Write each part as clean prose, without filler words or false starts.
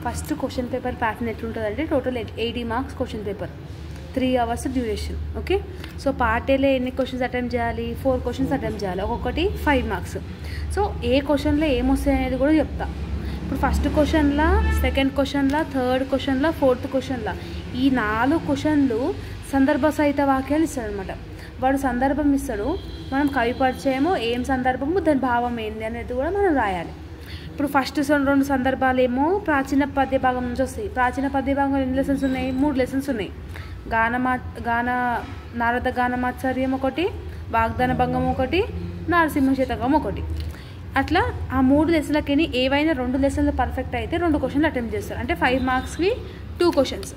First question paper pattern ఎట్లుంటుందంటే total 80 marks question paper, 3 hours duration. Okay, so part ఏలో ఎన్ని questions attempt చేయాలి? 4 questions attempt చేయాలి, ఒక్కొక్కటి 5 marks. సో ఏ క్వశ్చన్లో ఏమొస్తాయి అనేది కూడా చెప్తా. ఇప్పుడు ఫస్ట్ క్వశ్చన్లో, సెకండ్ క్వశ్చన్లో, థర్డ్ క్వశ్చన్లో, ఫోర్త్ క్వశ్చన్లో ఈ 4 questions సందర్భ సహిత వాక్యాలు ఇస్తాడు అనమాట. వాడు సందర్భం ఇస్తాడు, మనం కవి పరిచయము, ఏం సందర్భము, దాని భావం ఏంది అనేది కూడా మనం రాయాలి. ఇప్పుడు ఫస్ట్ 2 సందర్భాలు ఏమో ప్రాచీన పద్య భాగం నుంచి వస్తాయి. ప్రాచీన పద్య భాగంలో ఎన్ని లెసన్స్ ఉన్నాయి? 3 lessons ఉన్నాయి. నారద గానమాచార్యం ఒకటి, వాగ్దాన భంగం ఒకటి, నారసింహ శతకం ఒకటి. అట్లా ఆ 3 లెసన్లకి ఏవైనా 2 lessons పర్ఫెక్ట్ అయితే 2 questions అటెంప్ట్ చేస్తారు. అంటే 5 marksకి 2 questions.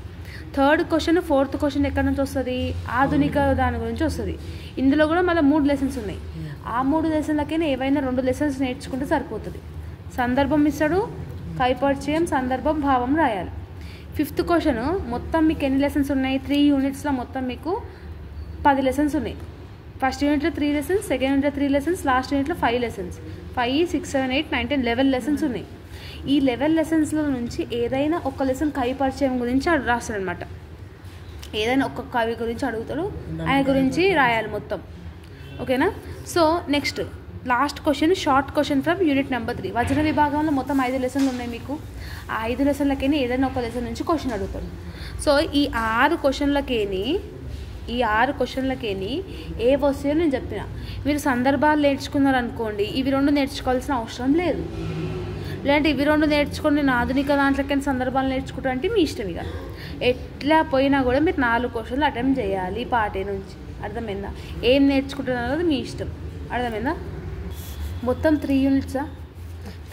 Third question, fourth question ఎక్కడి నుంచి వస్తుంది? ఆధునిక దాని గురించి వస్తుంది. ఇందులో కూడా మళ్ళీ 3 lessons ఉన్నాయి. ఆ 3 lessonలకైనా ఏవైనా 2 lessons నేర్చుకుంటే సరిపోతుంది. సందర్భం ఇస్తాడు, కవి పరిచయం, సందర్భం, భావం రాయాలి. ఫిఫ్త్ క్వశ్చన్ మొత్తం మీకు ఎన్ని lessons ఉన్నాయి? 3 unitsలో మొత్తం మీకు 10 lessons ఉన్నాయి. ఫస్ట్ యూనిట్లో 3 lessons, సెకండ్ యూనిట్లో 3 lessons, లాస్ట్ యూనిట్లో 5 lessons. 5, 6, 7, 8, 9, 10, 11 lessons ఉన్నాయి. ఈ 11 lessonsలో నుంచి ఏదైనా ఒక లెసన్ కవి పరిచయం గురించి రాస్తాడు అనమాట. ఏదైనా ఒక కవి గురించి అడుగుతాడు, ఆయన గురించి రాయాలి మొత్తం. ఓకేనా? So next last question, short question from unit number 3. వచన విభాగంలో మొత్తం 5 lessons ఉన్నాయి మీకు. ఆ 5 lessonలకైనా ఏదైనా ఒక లెసన్ నుంచి క్వశ్చన్ అడుగుతాడు. సో ఈ 6 questionలకేని ఏ వస్తాయో నేను చెప్పిన. మీరు సందర్భాలు నేర్చుకున్నారు అనుకోండి, ఇవి 2 నేర్చుకోవాల్సిన అవసరం లేదు. లేదంటే ఇవి 2 నేర్చుకొని నేను ఆధునిక దాంట్లోకైనా సందర్భాలు నేర్చుకుంటా అంటే మీ ఇష్టం. ఇక ఎట్లా పోయినా కూడా మీరు 4 questions అటెంప్ట్ చేయాలి పార్టీ నుంచి. అర్థమైందా? ఏం నేర్చుకుంటున్నారో మీ ఇష్టం. అర్థమైందా? మొత్తం 3 units.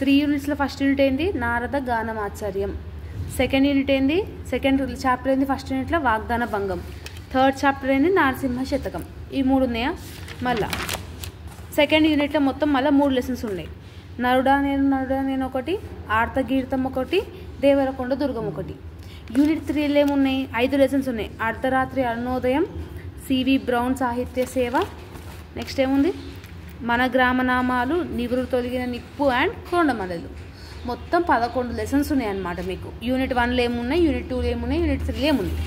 3 unitsలో ఫస్ట్ యూనిట్ ఏంది? నారద గానమాచార్యం. సెకండ్ యూనిట్ ఏంది? సెకండ్ చాప్టర్ ఏంది? ఫస్ట్ యూనిట్లో వాగ్దాన భంగం. థర్డ్ చాప్టర్ ఏంది? నారసింహ శతకం. ఈ 3 ఉన్నాయా? మళ్ళా సెకండ్ యూనిట్లో మొత్తం మళ్ళీ 3 lessons ఉన్నాయి. నరుడా నేను ఒకటి, ఆర్తగీర్తం ఒకటి, దేవరకొండ దుర్గం ఒకటి. యూనిట్ 3లో ఏమున్నాయి? 5 lessons ఉన్నాయి. అర్ధరాత్రి అరుణోదయం, సివి బ్రౌన్ సాహిత్య సేవ. నెక్స్ట్ ఏముంది? మన గ్రామనామాలు, నివురు తొలగిన నిప్పు అండ్ కొండమలలు. మొత్తం 11 lessons ఉన్నాయి అన్నమాట మీకు. యూనిట్ 1లో ఏమున్నాయి, యూనిట్ 2లో ఏమున్నాయి, యూనిట్ 3లో ఏమున్నాయి.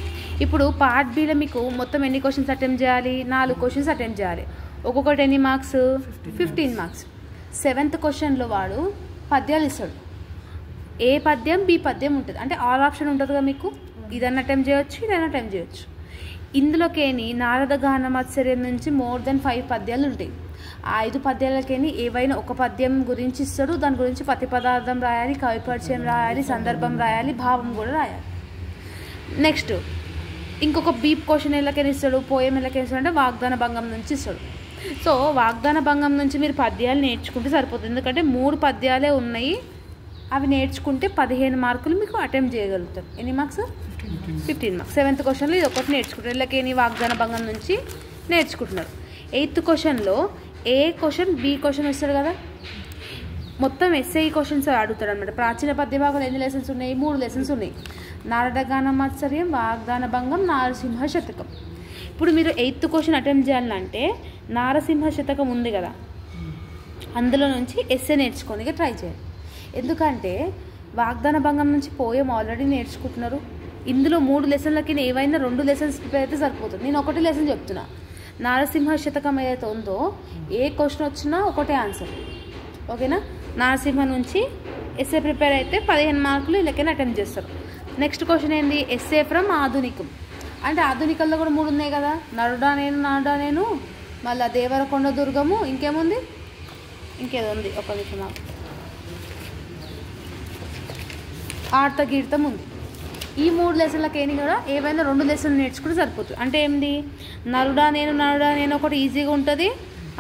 ఇప్పుడు పార్ట్ బిలో మీకు మొత్తం ఎన్ని క్వశ్చన్స్ అటెంప్ట్ చేయాలి? 4 questions అటెంప్ట్ చేయాలి. ఒక్కొక్కటి ఎన్ని మార్క్స్? 15 marks. 7th questionలో వాడు పద్యాలు ఇస్తాడు. ఏ పద్యం, బి పద్యం ఉంటుంది. అంటే ఆల్ ఆప్షన్ ఉంటుందిగా మీకు. ఇదన్నా అటెంప్ట్ చేయొచ్చు, ఇదన్నా అటెంప్ట్ చేయొచ్చు. ఇందులోకేని నారద గానమాచార్యం నుంచి మోర్ దెన్ 5 పద్యాలు ఉంటాయి. ఆ 5 పద్యాలకేని ఏవైనా ఒక పద్యం గురించి ఇస్తాడు. దాని గురించి ప్రతిపదార్థం రాయాలి, కవి పరిచయం రాయాలి, సందర్భం రాయాలి, భావం కూడా రాయాలి. నెక్స్ట్ ఇంకొక బీప్ క్వశ్చన్ ఎలాకైనా ఇస్తాడు, పోయం ఎలాకైనా ఇస్తాడు అంటే వాగ్దాన భంగం నుంచి ఇస్తాడు. సో వాగ్దాన భంగం నుంచి మీరు పద్యాలు నేర్చుకుంటే సరిపోతుంది. ఎందుకంటే 3 పద్యాలే ఉన్నాయి. అవి నేర్చుకుంటే 15 మార్కులు మీకు అటెంప్ట్ చేయగలుగుతారు. ఎన్ని మార్క్స్? 15 marks. 7th questionలో ఇది ఒకటి నేర్చుకుంటారు. ఇలాకేని వాగ్దాన భంగం నుంచి నేర్చుకుంటున్నారు. 8th questionలో ఏ క్వశ్చన్, బి క్వశ్చన్ వస్తాడు కదా. మొత్తం ఎస్ఐ క్వశ్చన్స్ అడుగుతాడు అనమాట. ప్రాచీన పద్య భాగాలు ఎన్ని lessons ఉన్నాయి? 3 lessons ఉన్నాయి. నారద గానమాచార్యం, వాగ్దాన భంగం, నారసింహ శతకం. ఇప్పుడు మీరు 8th question అటెంప్ట్ చేయాలంటే నారసింహ శతకం ఉంది కదా, అందులో నుంచి ఎస్ఏ నేర్చుకోనికి ట్రై చేయండి. ఎందుకంటే వాగ్దాన భంగం నుంచి పోయం ఆల్రెడీ నేర్చుకుంటున్నారు. ఇందులో 3 lessonలకి ఏవైనా 2 lessons ప్రిపేర్ అయితే సరిపోతుంది. నేను ఒకటి లెసన్ చెప్తున్నా. నారసింహ శతకం ఏదైతే ఉందో ఏ క్వశ్చన్ వచ్చినా ఒకటే ఆన్సర్. ఓకేనా? నారసింహ నుంచి ఎస్ఏ ప్రిపేర్ అయితే 15 మార్కులు ఇలాకైనా అటెంప్ట్ చేస్తారు. నెక్స్ట్ క్వశ్చన్ ఏంది? ఎస్ఏ ఫ్రమ్ ఆధునికం. అంటే ఆధునికల్లో కూడా 3 ఉన్నాయి కదా. నారుడా నేను, మళ్ళీ దేవరకొండ దుర్గము, ఇంకేముంది? ఇంకేదో ఉంది, ఒక నిమిషం. ఆర్తగీర్తం ఉంది. ఈ 3 లెసన్లకేని కూడా ఏవైనా 2 lessons నేర్చుకుంటే సరిపోతుంది. అంటే ఏంది? నరుడా నేను ఒకటి ఈజీగా ఉంటుంది,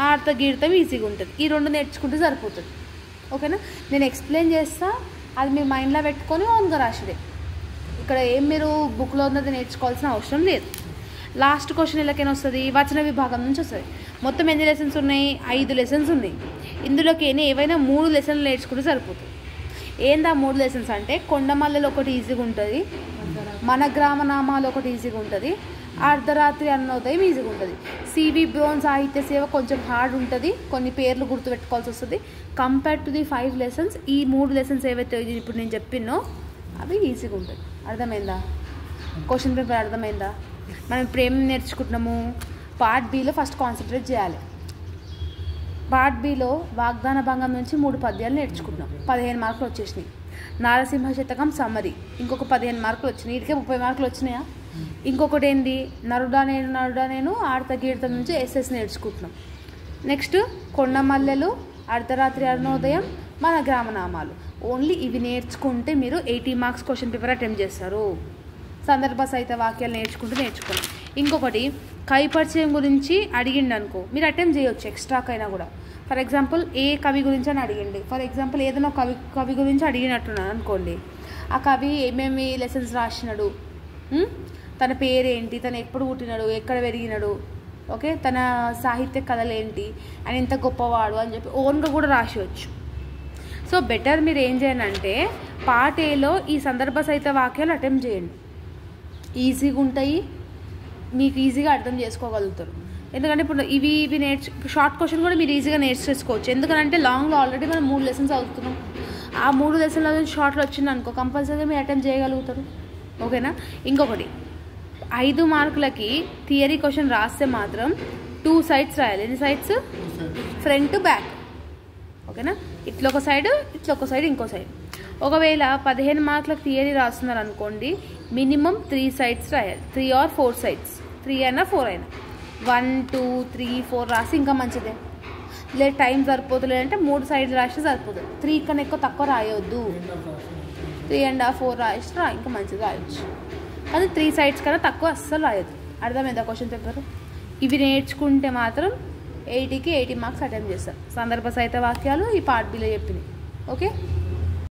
ఆర్తగీర్తం ఈజీగా ఉంటుంది. ఈ 2 నేర్చుకుంటే సరిపోతుంది. ఓకేనా? నేను ఎక్స్ప్లెయిన్ చేస్తా, అది మీ మైండ్లో పెట్టుకొని ఓన్గా రాసిదే. ఇక్కడ ఏం మీరు బుక్లో ఉన్నది నేర్చుకోవాల్సిన అవసరం లేదు. లాస్ట్ క్వశ్చన్ ఎలాకైనా వస్తుంది? వచన విభాగం నుంచి వస్తుంది. మొత్తం ఎన్ని lessons ఉన్నాయి? 5 lessons ఉన్నాయి. ఇందులోకి ఏవైనా 3 lessons నేర్చుకుంటే సరిపోతుంది. ఏందా 3 lessons అంటే కొండమల్లలు ఒకటి ఈజీగా ఉంటుంది, మన గ్రామనామాలు ఒకటి ఈజీగా ఉంటుంది, అర్ధరాత్రి అరుణోదయం ఈజీగా ఉంటుంది. సివి బ్రౌన్ సాహిత్య సేవ కొంచెం హార్డ్ ఉంటుంది, కొన్ని పేర్లు గుర్తుపెట్టుకోవాల్సి వస్తుంది. కంపేర్ టు ది 5 lessons ఈ 3 lessons ఏవైతే ఇప్పుడు నేను చెప్పినో అవి ఈజీగా ఉంటాయి. అర్థమైందా? క్వశ్చన్ పేపర్ అర్థమైందా? మనం ఇప్పుడు ఏం నేర్చుకుంటున్నాము? పార్ట్ బిలో ఫస్ట్ కాన్సన్ట్రేట్ చేయాలి. పార్ట్ బిలో వాగ్దాన భంగం నుంచి 3 పద్యాలు నేర్చుకుంటున్నాం. 15 మార్కులు వచ్చేసినాయి. నారసింహ శతకం సమ్మరీ ఇంకొక 15 మార్కులు వచ్చినాయి. వీటికే 30 మార్కులు వచ్చినాయా? ఇంకొకటి ఏంది, నరుడా నేను ఆడత గీడత నుంచి ఎస్ఎస్ నేర్చుకుంటున్నాం. నెక్స్ట్ కొండమల్లెలు, అర్ధరాత్రి అరుణోదయం, మన గ్రామనామాలు. ఓన్లీ ఇవి నేర్చుకుంటే మీరు 80 మార్క్స్ క్వశ్చన్ పేపర్ అటెంప్ట్ చేస్తారు. సందర్భ సహిత వాక్యాలు నేర్చుకోండి. ఇంకొకటి కవిపరిచయం గురించి అడిగిండు అనుకో, మీరు అటెంప్ట్ చేయొచ్చు ఎక్స్ట్రాకైనా కూడా. ఫర్ ఎగ్జాంపుల్ ఏ కవి గురించి అని అడిగిండి, ఫర్ ఎగ్జాంపుల్ ఏదైనా కవి గురించి అడిగినట్టున్నాను అనుకోండి. ఆ కవి ఏమేమి లెసన్స్ రాసినాడు, తన పేరేంటి, తను ఎప్పుడు పుట్టినాడు, ఎక్కడ పెరిగినాడు, ఓకే, తన సాహిత్య కథలు ఏంటి, ఆయన ఎంత గొప్పవాడు అని చెప్పి ఓన్గా కూడా రాసేయచ్చు. సో బెటర్ మీరు ఏం చేయండి అంటే పార్ట్ ఏలో ఈ సందర్భ సహిత వాక్యాలు అటెంప్ట్ చేయండి. ఈజీగా ఉంటాయి, మీకు ఈజీగా అర్థం చేసుకోగలుగుతారు. ఎందుకంటే ఇప్పుడు ఇవి షార్ట్ క్వశ్చన్ కూడా మీరు ఈజీగా నేర్చేసుకోవచ్చు. ఎందుకంటే లాంగ్లో ఆల్రెడీ మనం 3 లెసన్స్ అవుతున్నాం. ఆ 3 లెసన్ల నుంచి షార్ట్లో వచ్చింది అనుకో, కంపల్సరీగా మీరు అటెంప్ట్ చేయగలుగుతారు. ఓకేనా? ఇంకొకటి 5 మార్కులకి థియరీ క్వశ్చన్ రాస్తే మాత్రం 2 సైడ్స్ రాయాలి. ఎన్ని సైడ్స్? Front back. ఓకేనా? ఇట్లా ఒక సైడ్, ఇట్లా ఒక సైడ్, ఇంకో సైడ్. ఒకవేళ 15 మార్కులకు థియరీ రాస్తున్నారు అనుకోండి, మినిమం 3 సైడ్స్ రాయాలి. 3 or 4 సైడ్స్, 3 అయినా 4 అయినా, 1, 2, 3, 4 రాసి ఇంకా మంచిదే. లేదు టైం సరిపోతులేదంటే 3 సైడ్స్ రాస్తే సరిపోతుంది. 3 కన్నా తక్కువ రాయొద్దు. 3.5, 4 రాసినా ఇంకా మంచిది రాయొచ్చు. కానీ 3 సైడ్స్ కన్నా తక్కువ అస్సలు రాయొద్దు. అర్థమైందా క్వశ్చన్ పేపర్? ఇవి నేర్చుకుంటే మాత్రం 80కి 80 మార్క్స్ అటెంప్ట్ చేస్తారు. సందర్భ సహిత వాక్యాలు ఈ పార్ట్ బిలో చెప్పినాయి. ఓకే.